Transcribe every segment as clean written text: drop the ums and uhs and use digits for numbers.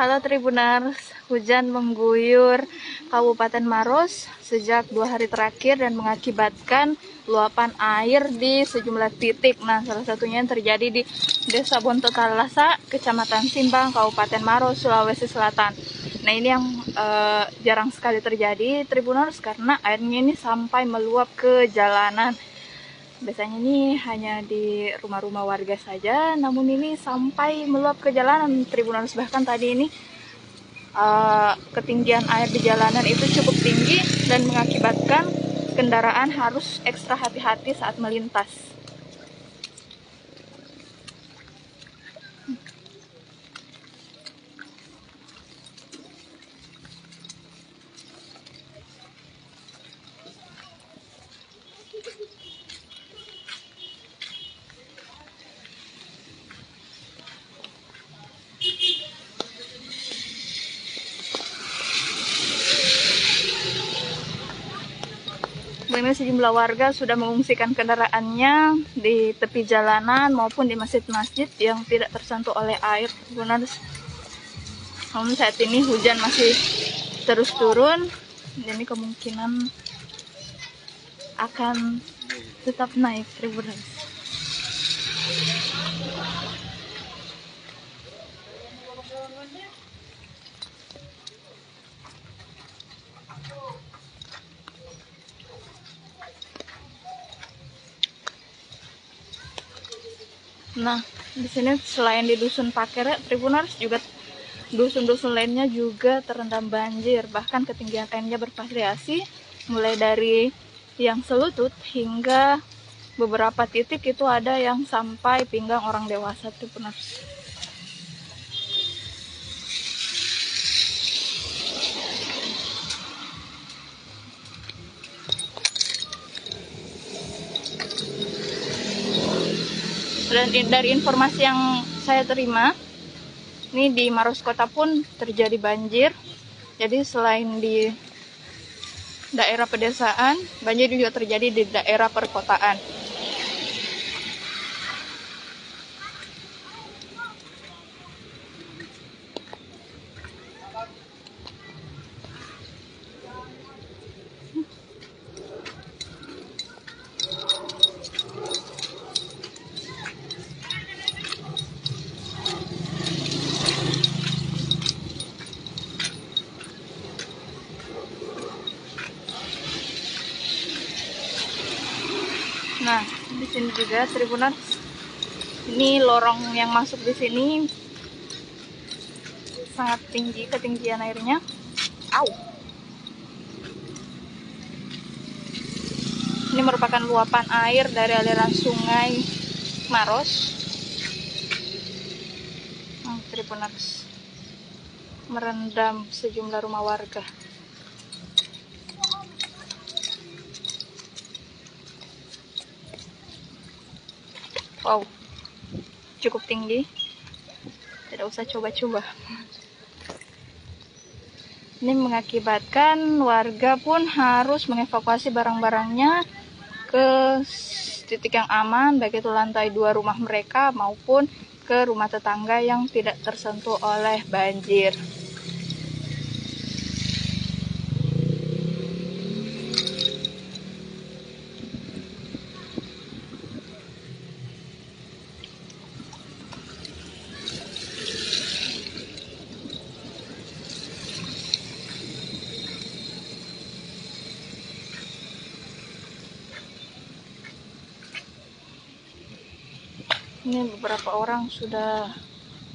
Halo Tribuners, hujan mengguyur Kabupaten Maros sejak 2 hari terakhir dan mengakibatkan luapan air di sejumlah titik. Nah, salah satunya yang terjadi di Desa Bontotalasa, Kecamatan Simbang, Kabupaten Maros, Sulawesi Selatan. Nah, ini yang jarang sekali terjadi Tribuners karena airnya ini sampai meluap ke jalanan. Biasanya ini hanya di rumah-rumah warga saja, namun ini sampai meluap ke jalanan Tribuners. Bahkan tadi ini ketinggian air di jalanan itu cukup tinggi dan mengakibatkan kendaraan harus ekstra hati-hati saat melintas. Ini sejumlah warga sudah mengungsikan kendaraannya di tepi jalanan maupun di masjid-masjid yang tidak tersentuh oleh air. Namun saat ini hujan masih terus turun, jadi kemungkinan akan tetap naik Tribuners. Nah, di sini selain di Dusun Pakere, Tribuners, juga dusun-dusun lainnya juga terendam banjir. Bahkan ketinggian airnya bervariasi, mulai dari yang selutut hingga beberapa titik itu ada yang sampai pinggang orang dewasa, Tribuners. Dan dari informasi yang saya terima, ini di Maros Kota pun terjadi banjir. Jadi selain di daerah pedesaan, banjir juga terjadi di daerah perkotaan. Nah, di sini juga Tribuners, ini lorong yang masuk di sini sangat tinggi ketinggian airnya. Ini merupakan luapan air dari aliran sungai Maros. Tribuners, merendam sejumlah rumah warga. Wow, cukup tinggi. Tidak usah coba-coba. Ini mengakibatkan warga pun harus mengevakuasi barang-barangnya ke titik yang aman, baik itu lantai 2 rumah mereka maupun ke rumah tetangga yang tidak tersentuh oleh banjir. Ini beberapa orang sudah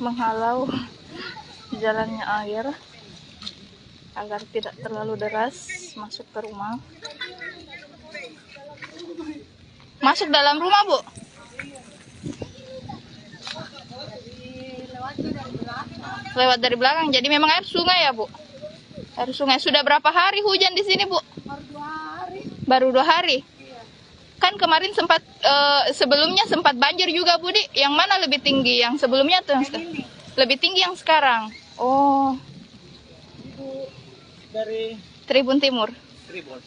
menghalau jalannya air agar tidak terlalu deras masuk ke rumah. Masuk dalam rumah, Bu? Lewat dari belakang. Jadi memang air sungai ya, Bu? Air sungai. Sudah berapa hari hujan di sini, Bu? Baru 2 hari. Baru 2 hari? Kan kemarin sempat sebelumnya sempat banjir juga, Budi. Yang mana lebih tinggi? Yang sebelumnya atau yang sekarang? Lebih tinggi yang sekarang. Oh. Ibu dari Tribun Timur. Tribun.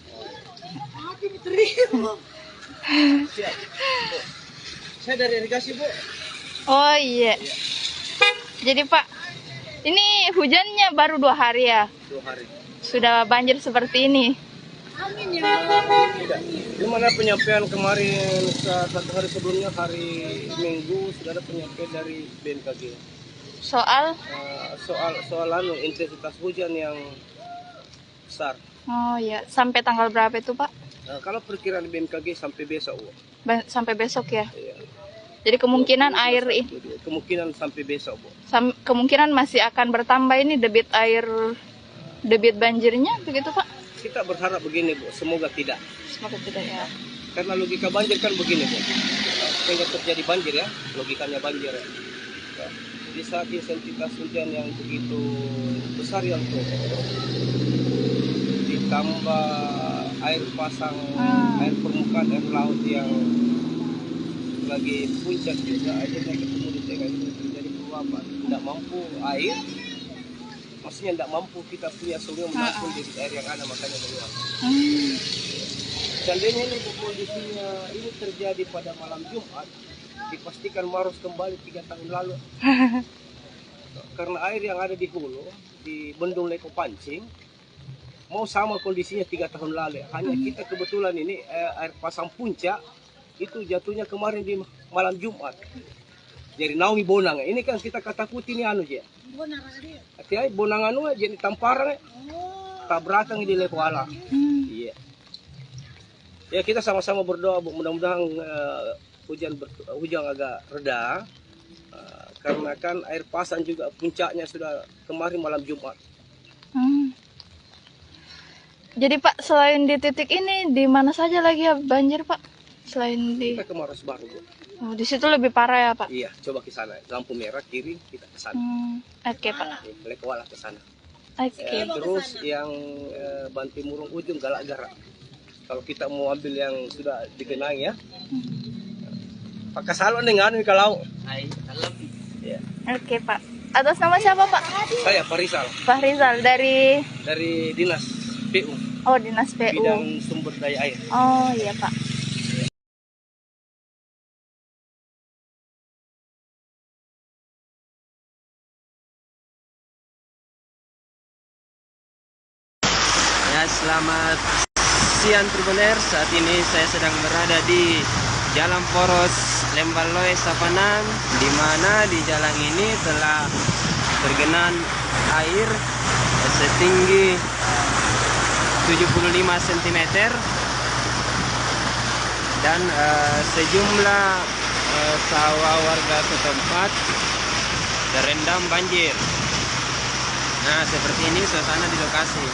Tribun. Siap. Bu. Saya dari irigasi, Bu. Oh iya. Jadi Pak, Ini hujannya baru 2 hari ya, 2 hari. sudah banjir seperti ini. Tidak. Gimana penyampaian kemarin 1 hari sebelumnya, hari Minggu, sudah ada penyampaian dari BMKG. Soal, Soal intensitas hujan yang besar. oh ya, sampai tanggal berapa itu Pak? Kalau perkiraan BMKG sampai besok, Bu. Sampai besok ya. Iya. Jadi kemungkinan 20, air, 21, kemungkinan sampai besok, Bu. kemungkinan masih akan bertambah ini debit banjirnya, begitu Pak? Kita berharap begini, Bu, semoga tidak. Semoga tidak ya. Karena logika banjir kan begini, Bu. Sehingga terjadi banjir ya, logikanya banjir ya. Di saat intensitas hujan yang begitu besar yang turun, ditambah air pasang, air permukaan air laut yang lagi puncak juga, akhirnya ketemu di tengah itu terjadi peluapan. Tidak mampu air, maksudnya tidak mampu kita punya sungai menampung debit air yang ada, makanya meluap. Seandainya ini kondisinya ini terjadi pada malam Jumat, dipastikan Maros kembali 3 tahun lalu. Karena air yang ada di hulu, di Bendung Leko Pancing, mau sama kondisinya 3 tahun lalu. Hanya kita kebetulan ini air pasang puncak itu jatuhnya kemarin di malam Jumat. Jadi naungi bonang. Ini kan kita katakuti ini anu ya. Hati-hati bonang anu jadi tamparan tabrakan di Leko Ala. Iya. Ya kita sama-sama berdoa, Bu, mudah-mudahan hujan agak reda. Karena kan air pasang juga puncaknya sudah kemarin malam Jumat. Jadi Pak, selain di titik ini, di mana saja lagi ya banjir Pak? Selain di... Kita ke Maros Baru, Bu. Oh, di situ lebih parah ya Pak? Iya, coba ke sana. Lampu merah kiri, kita ke sana. Oke Pak. Lekuala ke sana. Oke. Terus yang Banti Murung ujung Galak-Garak. Kalau kita mau ambil yang sudah digenang ya. Pakai salon dengan kalau. Ya. Oke Pak. Atas nama siapa Pak? Saya Pak Rizal. Pak Rizal dari Dinas PU. Oh, Dinas PU. Bidang sumber daya air. Oh iya Pak. Ya, selamat siang Tribuners. Saat ini saya sedang berada di Jalan Poros Lembaloi Sapanan, di mana di jalan ini telah tergenang air setinggi 75 cm dan sejumlah sawah warga setempat terendam banjir. Nah, seperti ini suasana di lokasi.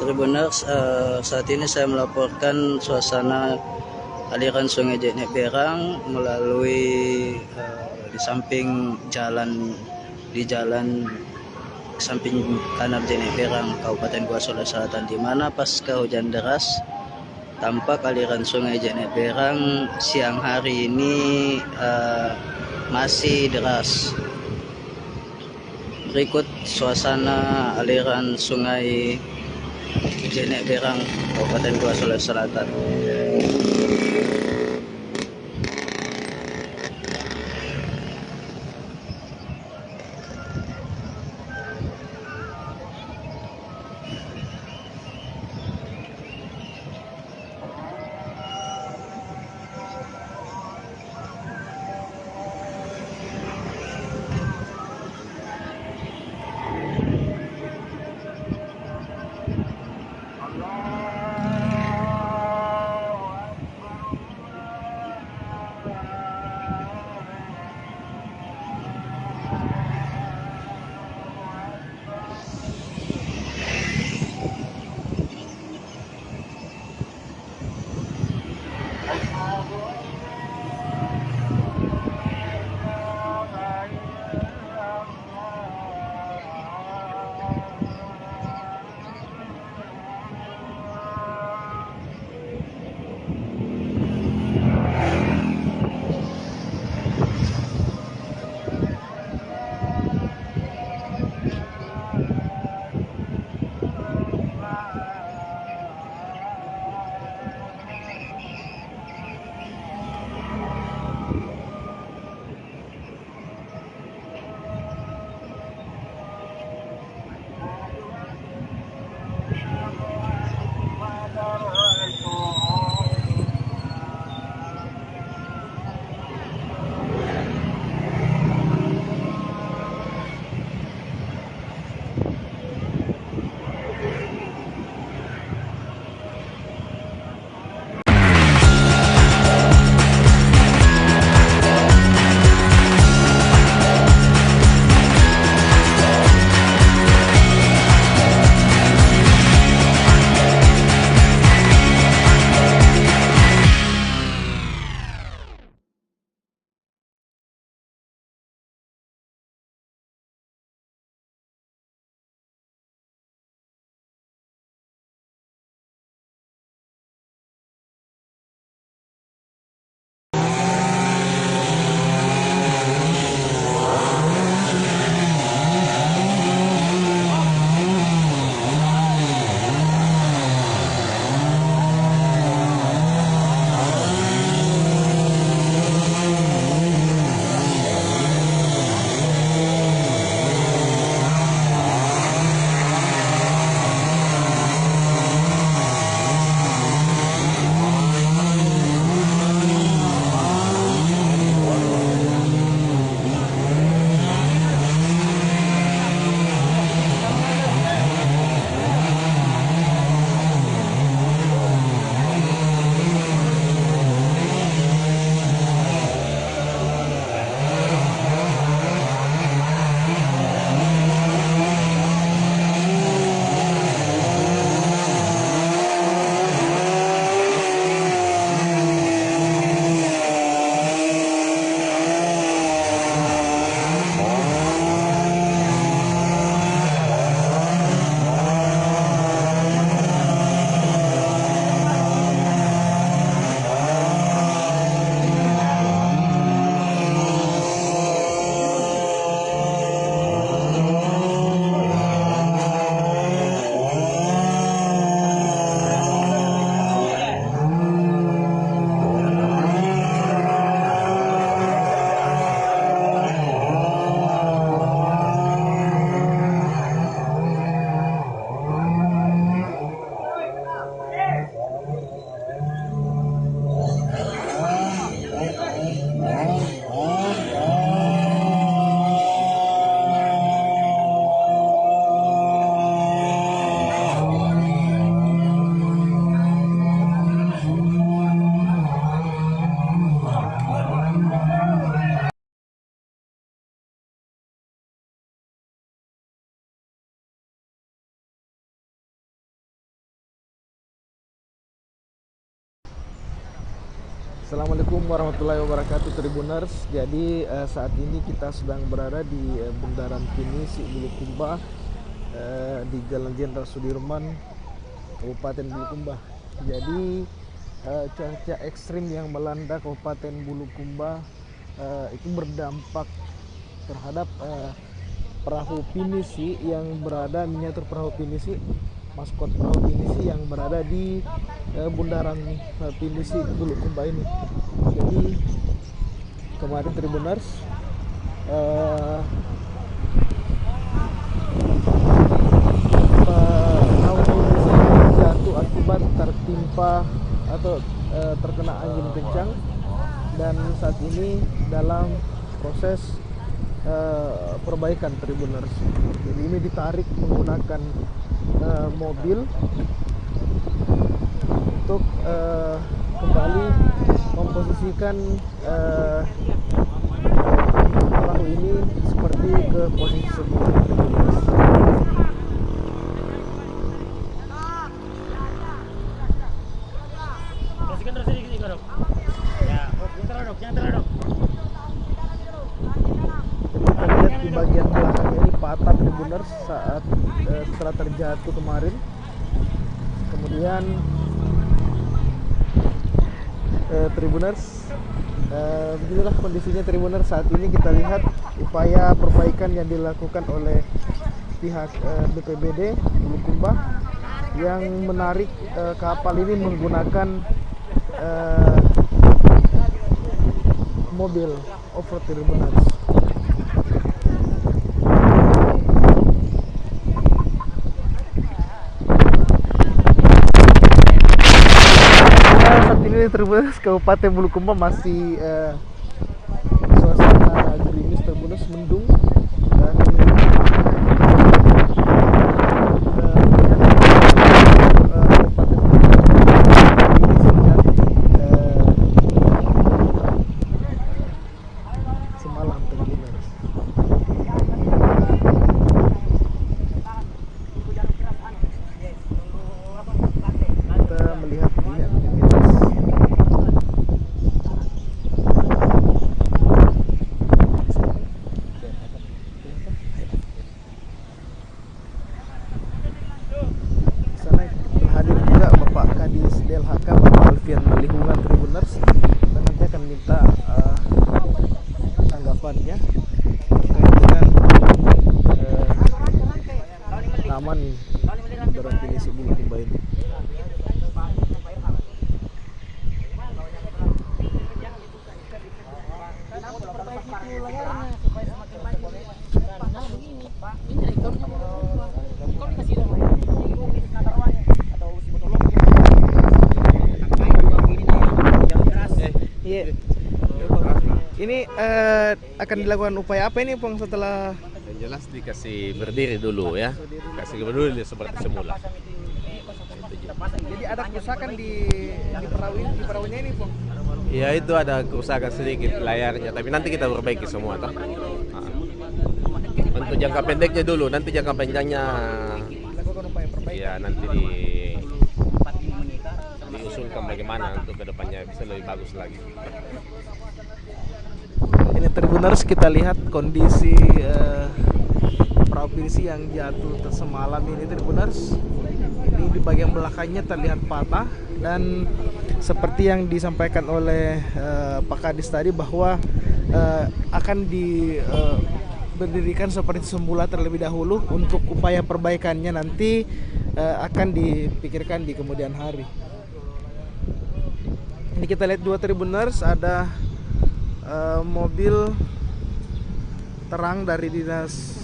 Tribuners, saat ini saya melaporkan suasana aliran Sungai Jenek Berang melalui di samping jalan samping kanan Jenek Berang, Kabupaten Gua Solo Selatan, di mana pasca hujan deras tampak aliran Sungai Jenek Berang siang hari ini masih deras. Berikut suasana aliran Sungai Jenek Berang, Kabupaten Gua Solo Selatan. Assalamualaikum warahmatullahi wabarakatuh Tribuners. Jadi saat ini kita sedang berada di Bundaran Pinisi Bulukumba di Jalan Jenderal Sudirman, Kabupaten Bulukumba. Jadi cuaca ekstrim yang melanda Kabupaten Bulukumba itu berdampak terhadap perahu pinisi yang berada, miniatur perahu pinisi, maskot perahu pinisi yang berada di bundaran Pinisi Bulukumba ini. Jadi kemarin Tribuners perahu pinisi jatuh akibat tertimpa atau terkena angin kencang, dan saat ini dalam proses perbaikan Tribuners. Jadi ini ditarik menggunakan mobil untuk kembali memposisikan perahu ini seperti ke posisi semula. Kita lihat di bagian belakangnya ini patah Tribuners saat setelah terjatuh kemarin. Kemudian Tribuners, beginilah kondisinya Tribuners saat ini. Kita lihat upaya perbaikan yang dilakukan oleh pihak BPBD Bulukumba yang menarik kapal ini menggunakan mobil off-road Tribuners. Saat ini Tribuners Kabupaten Bulukumba masih suasana gerimis Tribuners, mendung, dan semalam Tribuners. Kita melihat ini aktivitas sana. Hadir juga Bapak Kadis DLHK Bapak Alfian Lingkungan Tribuners, dan nanti akan minta tanggapannya terkait dengan taman Bundaran Pinisi Bulukumba ini. Iya. Ini akan dilakukan upaya apa ini, Pong, setelah Yang jelas dikasih berdiri dulu ya, kasih berdiri seperti semula. jadi ada kerusakan di perahunya ini, Pong? Ya itu ada kerusakan sedikit layarnya, tapi nanti kita perbaiki semua toh. Nah, untuk jangka pendeknya dulu, nanti jangka panjangnya Lakukan upaya perbaikan. ya nanti diusulkan bagaimana untuk kedepannya bisa lebih bagus lagi. Ini Tribuners, kita lihat kondisi perahu pinisi yang jatuh semalam ini Tribuners. Ini di bagian belakangnya terlihat patah, dan seperti yang disampaikan oleh Pak Kadis tadi bahwa akan diberdirikan seperti semula terlebih dahulu. Untuk upaya perbaikannya nanti akan dipikirkan di kemudian hari. Ini kita lihat dua Tribuners, ada mobil terang dari dinas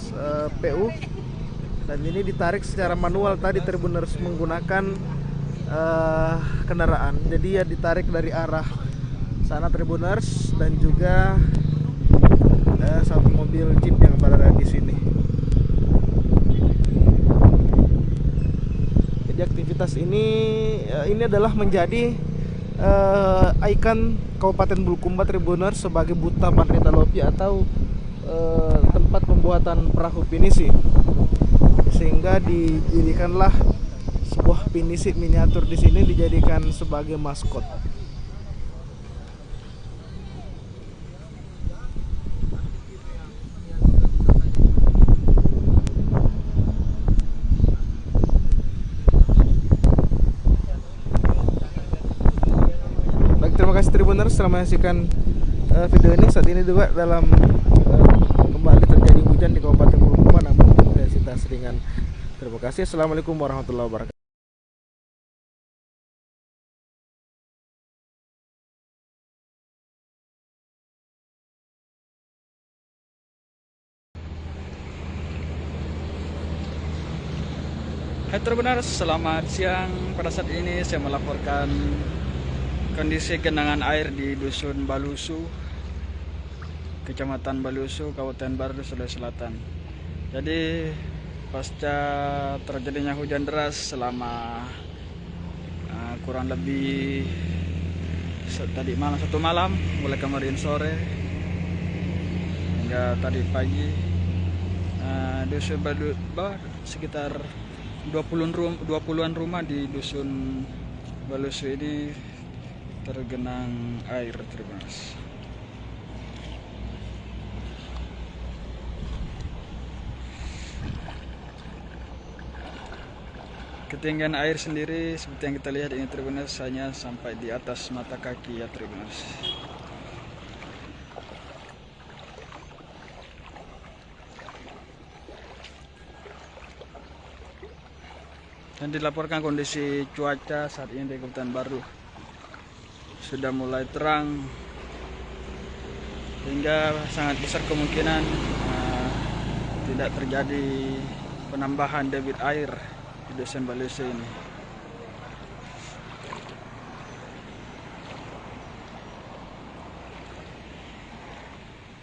PU, dan ini ditarik secara manual tadi Tribuners menggunakan kendaraan. Jadi ya ditarik dari arah sana Tribuners, dan juga satu mobil jeep yang berada di sini. Jadi aktivitas ini adalah menjadi ikon Kabupaten Bulukumba Tribuners sebagai Buta Pandrita Lopi atau tempat pembuatan perahu pinisi, sehingga didirikanlah sebuah pinisi miniatur di sini dijadikan sebagai maskot. Terima kasih Tribuners telah menyaksikan video ini. Saat ini juga dalam kembali terjadi hujan di Kabupaten Bulukumba, namun intensitas ringan. Terima kasih. Assalamualaikum warahmatullahi wabarakatuh. Hai Tribuners, selamat siang. Pada saat ini saya melaporkan kondisi genangan air di Dusun Balusu, Kecamatan Balusu, Kabupaten Bardus, Sulawesi Selatan. Jadi pasca terjadinya hujan deras selama kurang lebih tadi malam, satu malam, mulai kemarin sore hingga tadi pagi, Dusun Balusu sekitar 20-an rumah di Dusun Balusu ini tergenang air, Tribuners. Ketinggian air sendiri seperti yang kita lihat ini Tribuners hanya sampai di atas mata kaki ya Tribuners. Dan dilaporkan kondisi cuaca saat ini di Kabupaten Baru sudah mulai terang, hingga sangat besar kemungkinan tidak terjadi penambahan debit air di Dusun Balusu ini.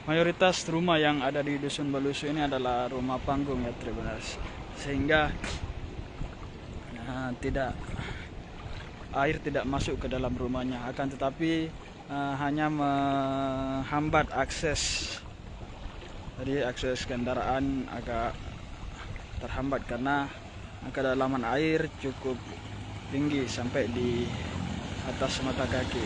Mayoritas rumah yang ada di Dusun Balusu ini adalah rumah panggung ya Tribuners, sehingga air tidak masuk ke dalam rumahnya, akan tetapi hanya menghambat akses. Jadi akses kendaraan agak terhambat karena kedalaman air cukup tinggi sampai di atas mata kaki.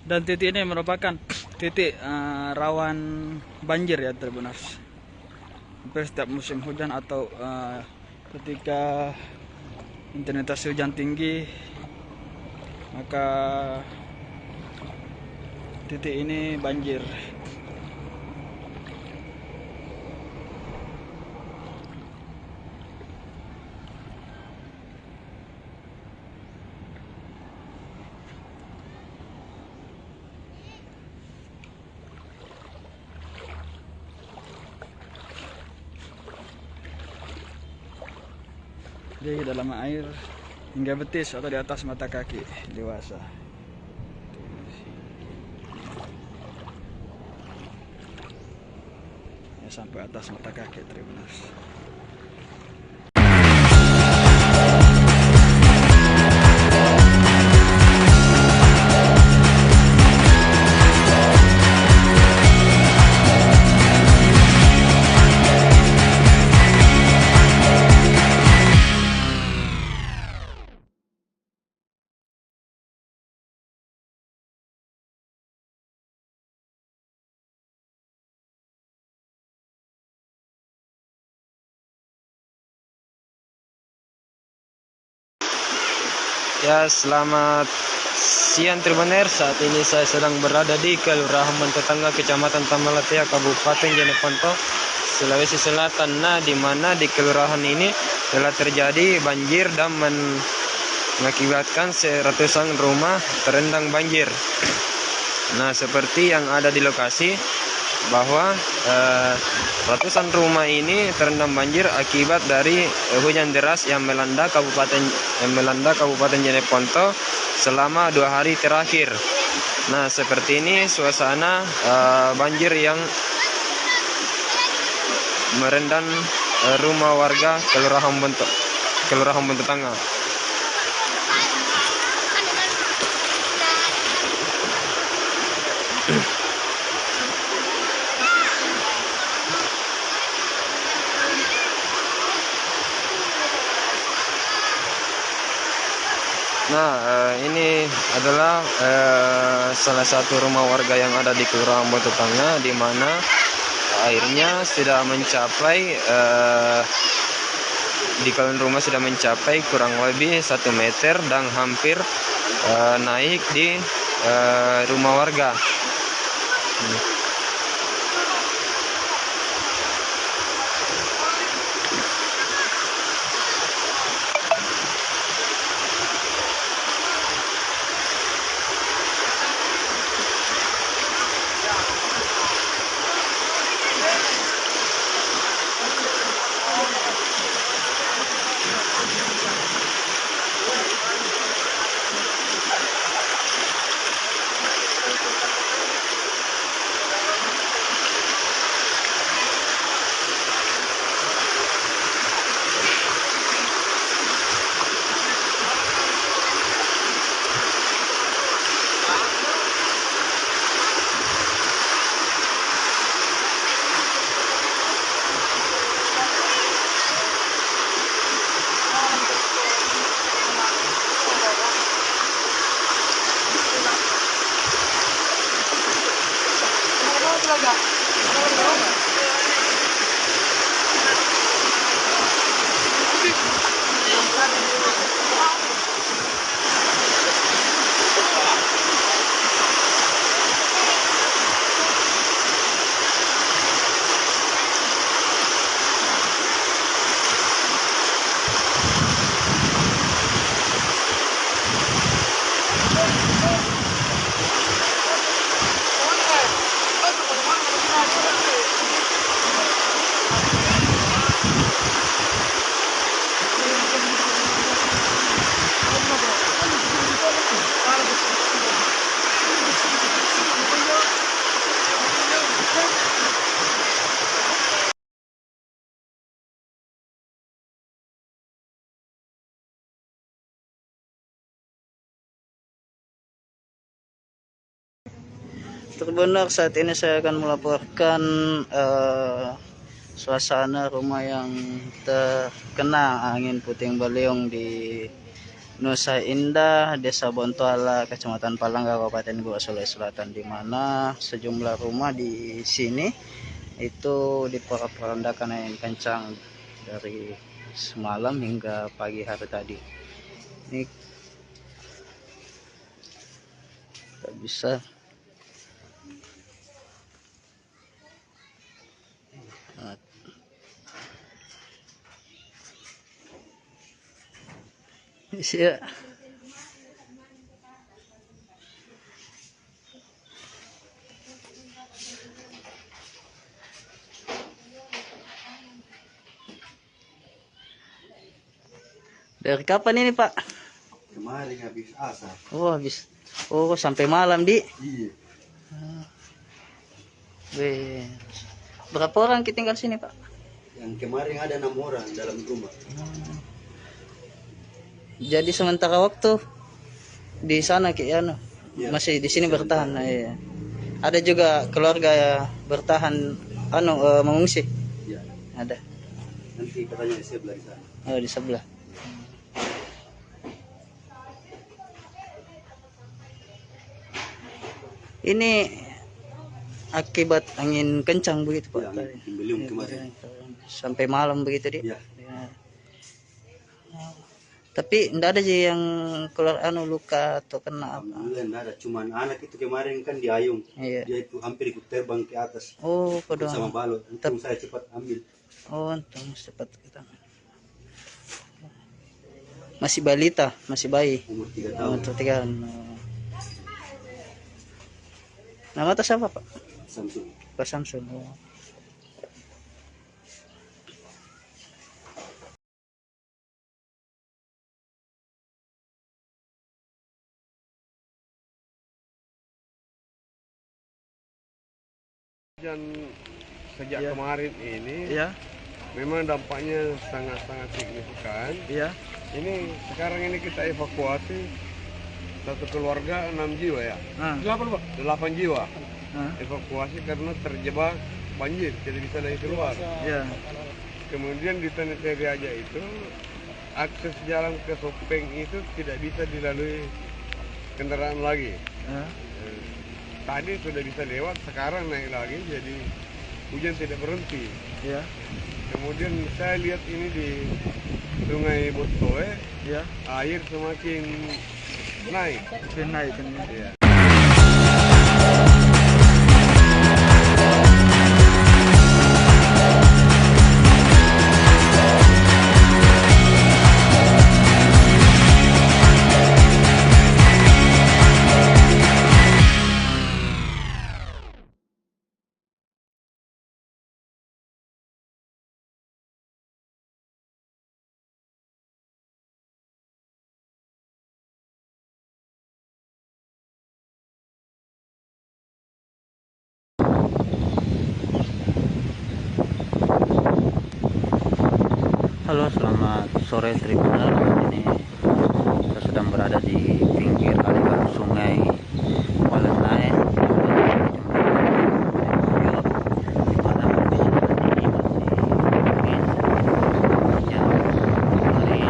Dan titik ini merupakan titik rawan banjir ya Tribuners. Hampir setiap musim hujan atau ketika intensitas hujan tinggi, maka titik ini banjir. Jadi dalam air hingga betis atau di atas mata kaki dewasa. Ya, sampai atas mata kaki Tribuners. Ya, selamat siang Tribuners. Saat ini saya sedang berada di Kelurahan Bantetangga, Kecamatan Tamalatea, Kabupaten Jeneponto, Sulawesi Selatan. Nah, di mana di kelurahan ini telah terjadi banjir dan mengakibatkan ratusan rumah terendam banjir. Nah, seperti yang ada di lokasi, bahwa ratusan rumah ini terendam banjir akibat dari hujan deras yang melanda Kabupaten Jeneponto selama 2 hari terakhir. Nah, seperti ini suasana banjir yang merendam rumah warga Kelurahan Bantetangga. Nah, ini adalah salah satu rumah warga yang ada di Kelurahan Bantetangga, di mana airnya sudah mencapai di kolong rumah sudah mencapai kurang lebih 1 meter dan hampir naik di rumah warga. Tribuners, saat ini saya akan melaporkan suasana rumah yang terkena angin puting beliung di Nusa Indah, Desa Bontoala, Kecamatan Palangga, Kabupaten Goa, Sulawesi Selatan, di mana sejumlah rumah di sini itu diporak-porandakan angin kencang dari semalam hingga pagi hari tadi. Ini tak bisa ya. Dari kapan ini, Pak? Kemarin habis asar. Oh, habis. Oh, sampai malam, Di. Iya. Weh. Berapa orang kita tinggal sini, Pak? Yang kemarin ada 6 orang dalam rumah. Jadi sementara waktu di sana Iya. masih di sini bertahan. Iya. Ada juga keluarga ya bertahan mengungsi. Iya. Ada. Nanti katanya di sebelah di sana. Oh, di sebelah. Ini akibat angin kencang begitu, Pak. Iya, angin puting beliung kemarin. Sampai malam begitu, Di. Iya. Ya. Tapi enggak ada sih yang keluar luka atau kena apa. Alhamdulillah nggak ada, cuman anak itu kemarin kan diayung. Iya. Dia itu hampir ikut terbang ke atas. Oh, kodong. Sama balot. Untung saya cepat ambil. Oh, untung cepat kita. Masih balita, masih bayi. Umur 3 tahun. Umur 3 tahun. Nama atas siapa, Pak? Samsung. Pak Samsul. Oh. Hujan sejak kemarin ini Ya, memang dampaknya sangat-sangat signifikan. iya. Ini sekarang ini kita evakuasi satu keluarga 6 jiwa ya. Nah, 8 jiwa nah, evakuasi karena terjebak banjir, tidak bisa dari keluar. ya. Kemudian di Tanah Aja itu akses jalan ke Sopeng itu tidak bisa dilalui kendaraan lagi. Ya. Tadi sudah bisa lewat, sekarang naik lagi, jadi hujan tidak berhenti. Ya. Kemudian saya lihat ini di Sungai Botoe, Ya. air semakin naik. Naik kan. Ya. Halo, selamat sore Tribuners. Ini kita sedang berada di pinggir aliran sungai Walenai, di mana kondisi saat ini masih dingin. Ya, kemarin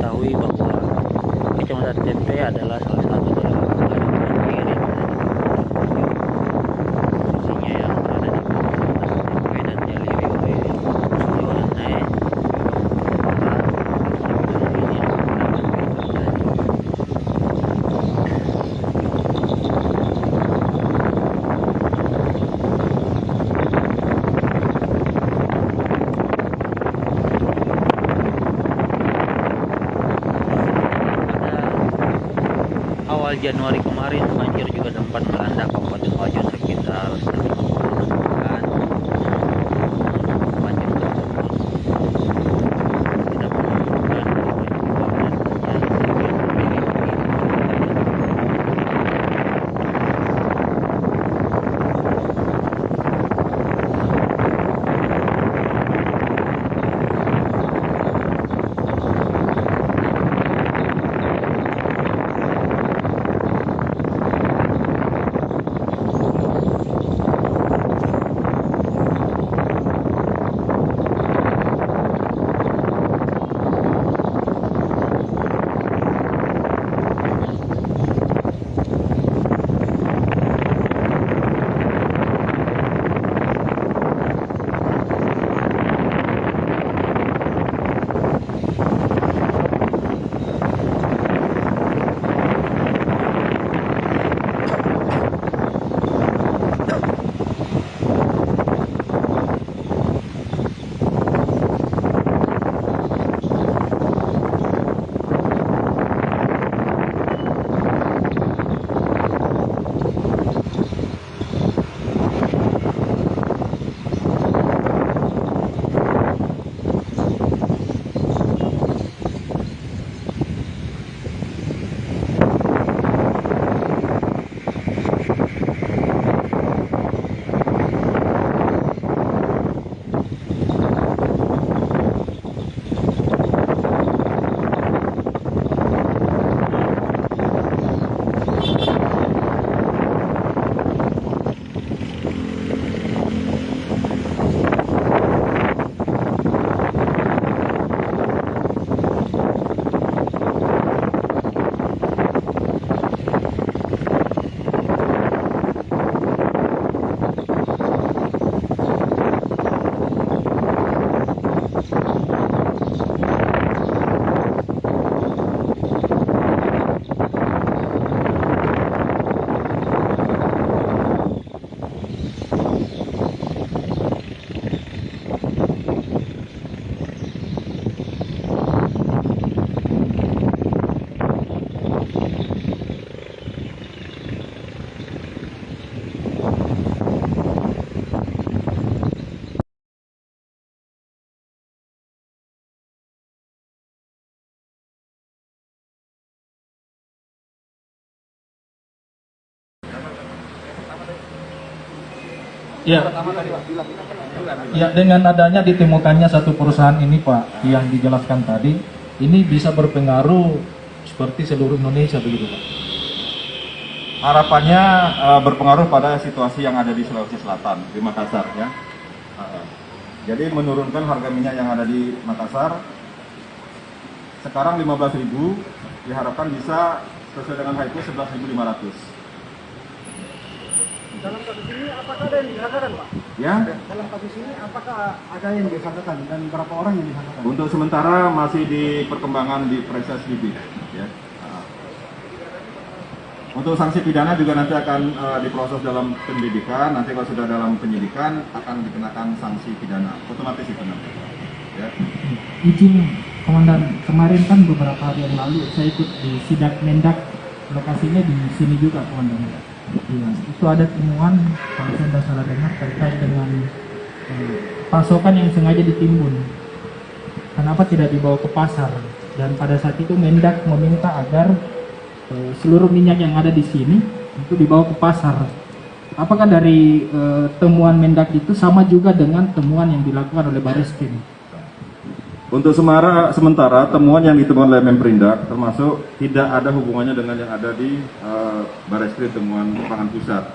ketahui bahwa Kecamatan Tempe adalah salah satu daerah paling banjir yang ada di Kabupaten Madiun, khususnya yang berada di Kecamatan Tempe dan dialiri oleh Sungai Walenai, sampai ini yang terjadi. Awal Januari kemarin banjir juga sempat melanda Kabupaten Wajo sekitar setengah bulan. Banjir tersebut tidak menimbulkan korban jiwa dan terjadi sebagian Ya, ya dengan adanya ditemukannya satu perusahaan ini Pak, yang dijelaskan tadi, ini bisa berpengaruh seperti seluruh Indonesia begitu Pak? Harapannya berpengaruh pada situasi yang ada di Sulawesi Selatan, di Makassar ya. Jadi menurunkan harga minyak yang ada di Makassar, sekarang 15.000, diharapkan bisa sesuai dengan HIP 11.500. Dalam kasus ini apakah ada yang disangkakan Pak? Ya. Dalam kasus ini apakah ada yang disangkakan dan berapa orang yang disangkakan? Untuk sementara masih di perkembangan di proses lidik. Ya. Untuk sanksi pidana juga nanti akan diproses dalam penyidikan. Nanti kalau sudah dalam penyidikan akan dikenakan sanksi pidana. Otomatis itu nanti. Ya. Izin Komandan, kemarin kan beberapa hari yang lalu saya ikut di sidak Mendak, lokasinya di sini juga Komandan. Ya, itu ada temuan, kalau saya tidak salah dengar, terkait dengan pasokan yang sengaja ditimbun. Kenapa tidak dibawa ke pasar? Dan pada saat itu Mendak meminta agar seluruh minyak yang ada di sini itu dibawa ke pasar. Apakah dari temuan Mendak itu sama juga dengan temuan yang dilakukan oleh Barreskrim? Untuk sementara temuan yang ditemukan oleh Memperindak termasuk tidak ada hubungannya dengan yang ada di Barreskrim temuan Pangan Pusat.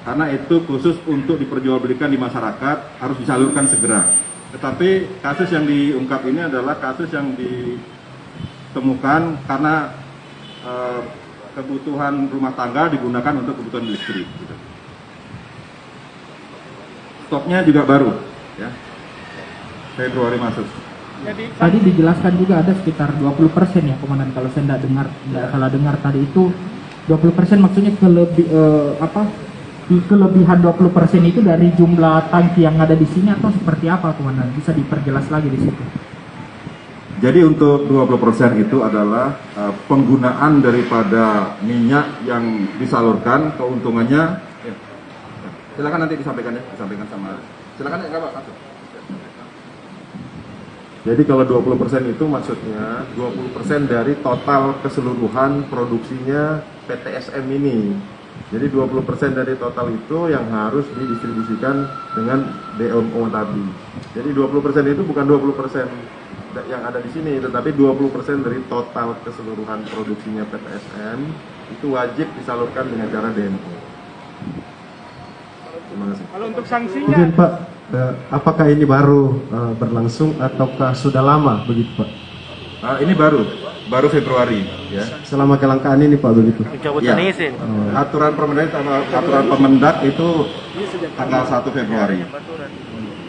Karena itu khusus untuk diperjualbelikan di masyarakat, harus disalurkan segera. Tetapi kasus yang diungkap ini adalah kasus yang temukan karena kebutuhan rumah tangga digunakan untuk kebutuhan listrik. Gitu. Stoknya juga baru, ya. Februari masuk. Tadi dijelaskan juga ada sekitar 20% ya Komandan, kalau saya tidak salah dengar tadi itu 20% maksudnya kelebihan 20% itu dari jumlah tangki yang ada di sini atau seperti apa Komandan? Bisa diperjelas lagi di situ. Jadi untuk 20% itu adalah penggunaan daripada minyak yang disalurkan, keuntungannya. Silakan nanti disampaikan sama. Silakan ya Pak. Jadi kalau 20% itu maksudnya 20% dari total keseluruhan produksinya PTSM ini. Jadi 20% dari total itu yang harus didistribusikan dengan DMO tadi. Jadi 20% itu bukan 20% yang ada di sini, tetapi 20% dari total keseluruhan produksinya PTSM itu wajib disalurkan dengan cara DMO. Terima kasih. Kalau untuk sanksinya, Mungkin Pak, apakah ini baru berlangsung ataukah sudah lama begitu Pak? Ini baru Februari, ya. Selama kelangkaan ini Pak begitu. Ya. Aturan Permendak itu tanggal 1 Februari.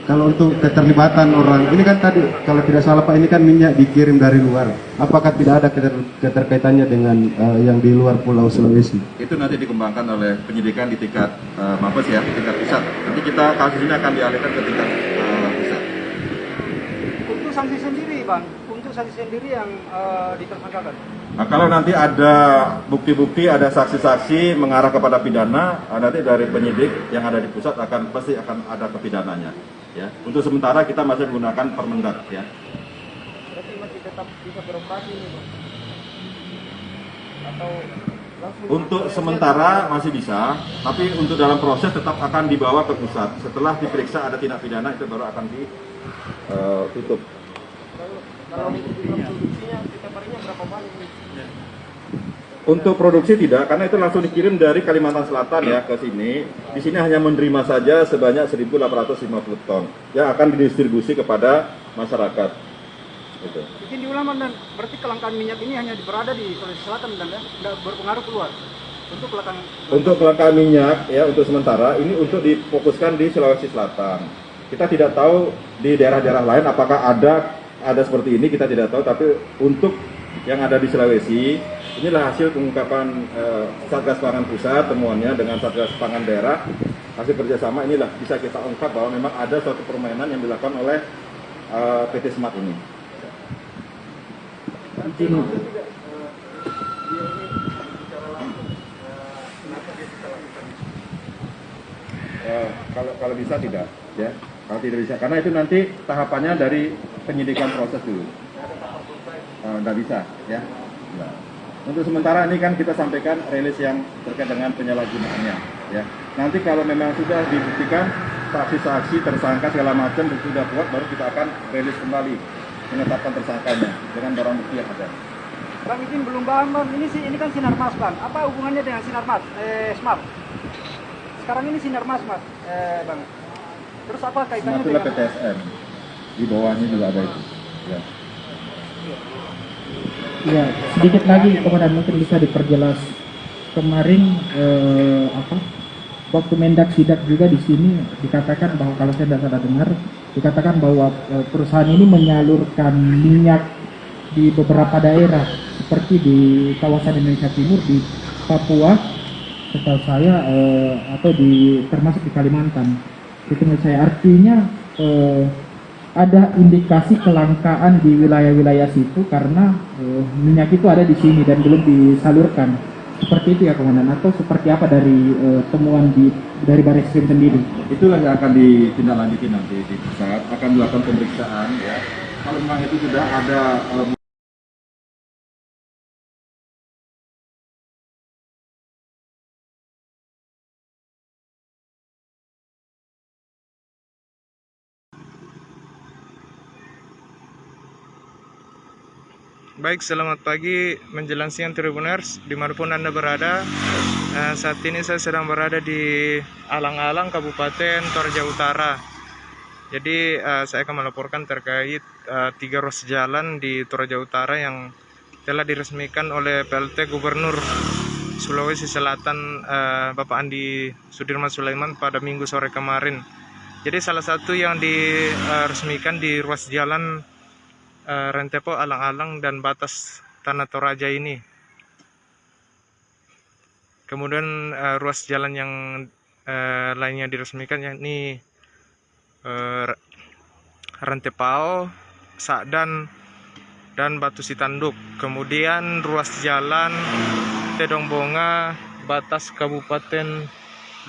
Kalau untuk keterlibatan orang, ini kan tadi kalau tidak salah Pak, ini kan minyak dikirim dari luar. Apakah tidak ada keterkaitannya dengan yang di luar Pulau Sulawesi? Itu nanti dikembangkan oleh penyidikan di tingkat Mabes ya, tingkat pusat. Nanti kasus ini akan dialihkan ke tingkat pusat. untuk sanksi sendiri Bang, untuk sanksi sendiri yang ditersangkakan. Nah, kalau nanti ada bukti-bukti, ada saksi-saksi mengarah kepada pidana, nanti dari penyidik yang ada di pusat pasti akan ada kepidananya. Ya, untuk sementara kita masih menggunakan Permendak ya. Berarti masih tetap bisa beroperasi ini Bang? Atau langsung? Untuk sementara masih bisa, tapi untuk dalam proses tetap akan dibawa ke pusat. Setelah diperiksa ada tindak pidana itu baru akan ditutup. Kalau produksinya setiap harinya berapa banyak nih? Untuk produksi tidak, karena itu langsung dikirim dari Kalimantan Selatan ya ke sini. Di sini hanya menerima saja sebanyak 1.850 ton yang akan didistribusi kepada masyarakat. Gitu. Mungkin diulang dan berarti kelangkaan minyak ini hanya berada di Sulawesi Selatan dan tidak berpengaruh keluar. Untuk kelangkaan minyak ya untuk sementara ini untuk difokuskan di Sulawesi Selatan. Kita tidak tahu di daerah-daerah lain apakah ada seperti ini, kita tidak tahu. Tapi untuk yang ada di Sulawesi, inilah hasil pengungkapan Satgas Pangan Pusat, temuannya dengan Satgas Pangan Daerah, hasil kerjasama inilah bisa kita ungkap bahwa memang ada suatu permainan yang dilakukan oleh PT Smart ini. Kalau bisa tidak, ya. Kalau tidak bisa, karena itu nanti tahapannya dari penyidikan proses dulu. Tidak bisa, ya. Nah. Untuk sementara ini kan kita sampaikan rilis yang terkait dengan penyalahgunaannya, ya. Nanti kalau memang sudah dibuktikan saksi-saksi tersangka segala macam sudah kuat, baru kita akan rilis kembali menetapkan tersangkanya dengan barang bukti yang ada. Bang izin belum paham Bang, ini kan Sinarmas Bang. Apa hubungannya dengan Sinarmas Smart? Sekarang ini Sinarmas Bang. Terus apa kaitannya dengan PTSM? Di bawahnya juga ada itu. Ya. Ya, sedikit lagi Komandan mungkin bisa diperjelas. Kemarin waktu Mendak sidak juga di sini dikatakan bahwa kalau saya tidak salah dengar dikatakan bahwa perusahaan ini menyalurkan minyak di beberapa daerah seperti di kawasan Indonesia Timur, di Papua, setahu saya atau termasuk di Kalimantan. Itu menurut saya artinya ada indikasi kelangkaan di wilayah-wilayah situ karena minyak itu ada di sini dan belum disalurkan. Seperti itu ya Komandan, atau seperti apa dari temuan dari Barreskrim sendiri? Itulah yang akan ditindaklanjuti nanti di pusat, akan dilakukan pemeriksaan ya. Kalau memang itu sudah ada Baik, selamat pagi menjelang siang Tribuners dimanapun Anda berada. Saat ini saya sedang berada di Alang-Alang, Kabupaten Toraja Utara. Jadi saya akan melaporkan terkait 3 ruas jalan di Toraja Utara yang telah diresmikan oleh PLT Gubernur Sulawesi Selatan Bapak Andi Sudirman Sulaiman pada Minggu sore kemarin. Jadi salah satu yang diresmikan di ruas jalan Rentepo, Alang-Alang, dan batas Tanah Toraja ini. Kemudian ruas jalan yang lainnya diresmikan yakni Rantepao, Sakdan, dan Batu Sitanduk. Kemudian ruas jalan Tedong Bonga, batas Kabupaten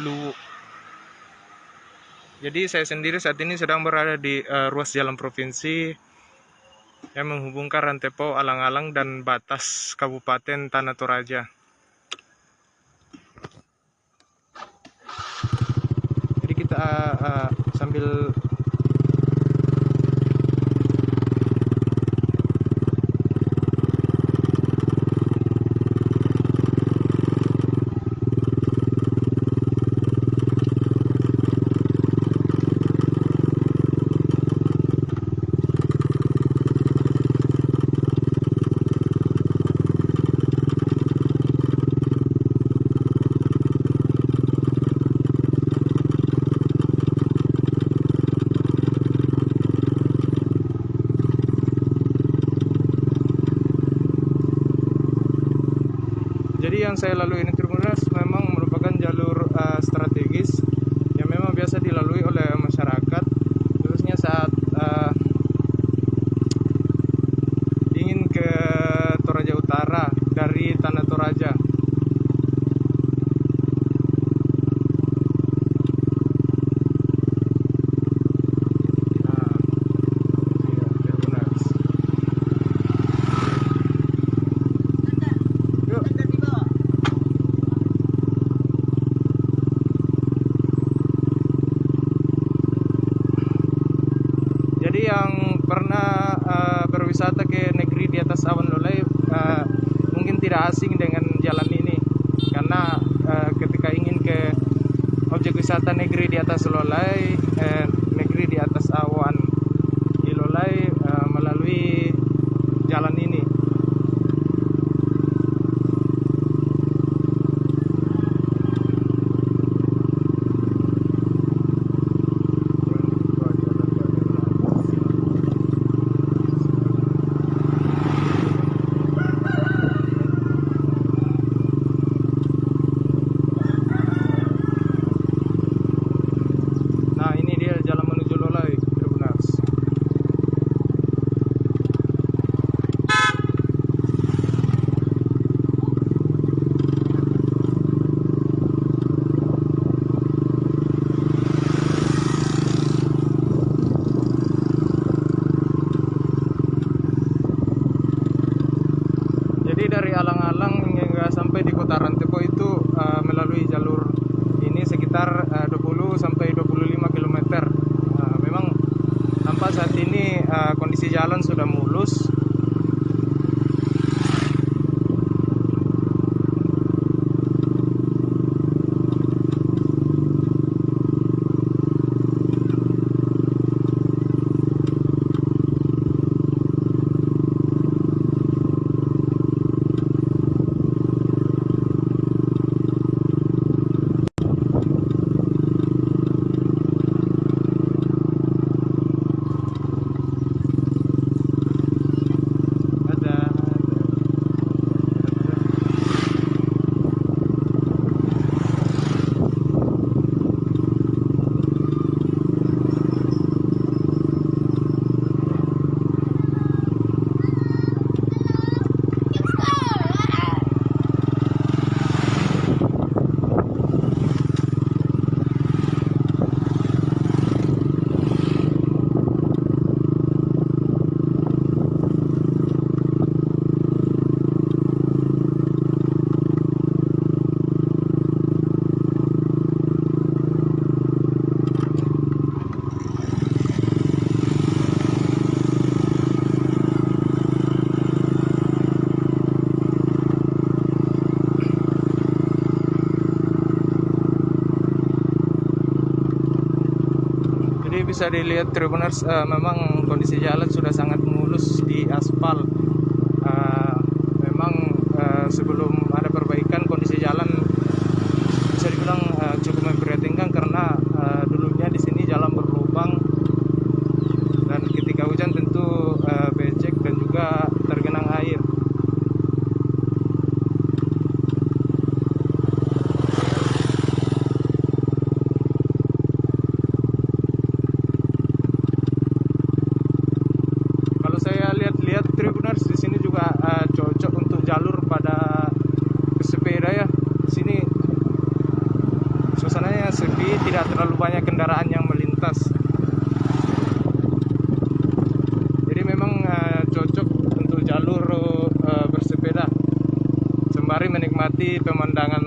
Luwu. Jadi saya sendiri saat ini sedang berada di ruas jalan provinsi yang menghubungkan Rantepao, Alang-Alang, dan batas Kabupaten Tanah Toraja. Jadi kita sambil yang saya lalui ini Tribuners memang merupakan jalur strategis yang memang biasa dilalui oleh masyarakat, khususnya saat ingin ke Toraja Utara dari Tanah Toraja. Yang pernah berwisata ke negeri di atas awan lolai mungkin tidak asing dengan jalan ini, karena ketika ingin ke objek wisata negeri di atas lolai, negeri di atas awan di lolai melalui jalan ini. Dari Alang-Alang hingga sampai di kota Rantepao itu melalui jalur ini sekitar 20 sampai 25 km. Memang nampak saat ini kondisi jalan sudah mulus. Bisa dilihat Tribuners, memang kondisi jalan sudah sangat mulus di aspal. sebelum ada perbaikan kondisi jalan bisa dibilang cukup memprihatinkan karena dulunya di sini jalan berlubang dan ketika hujan tentu becek dan juga tergenang air. Kalau saya lihat-lihat Tribuners di sini juga cocok untuk jalur pada pesepeda ya. Di sini suasananya sepi, tidak terlalu banyak kendaraan yang melintas. Jadi memang cocok untuk jalur bersepeda sembari menikmati pemandangan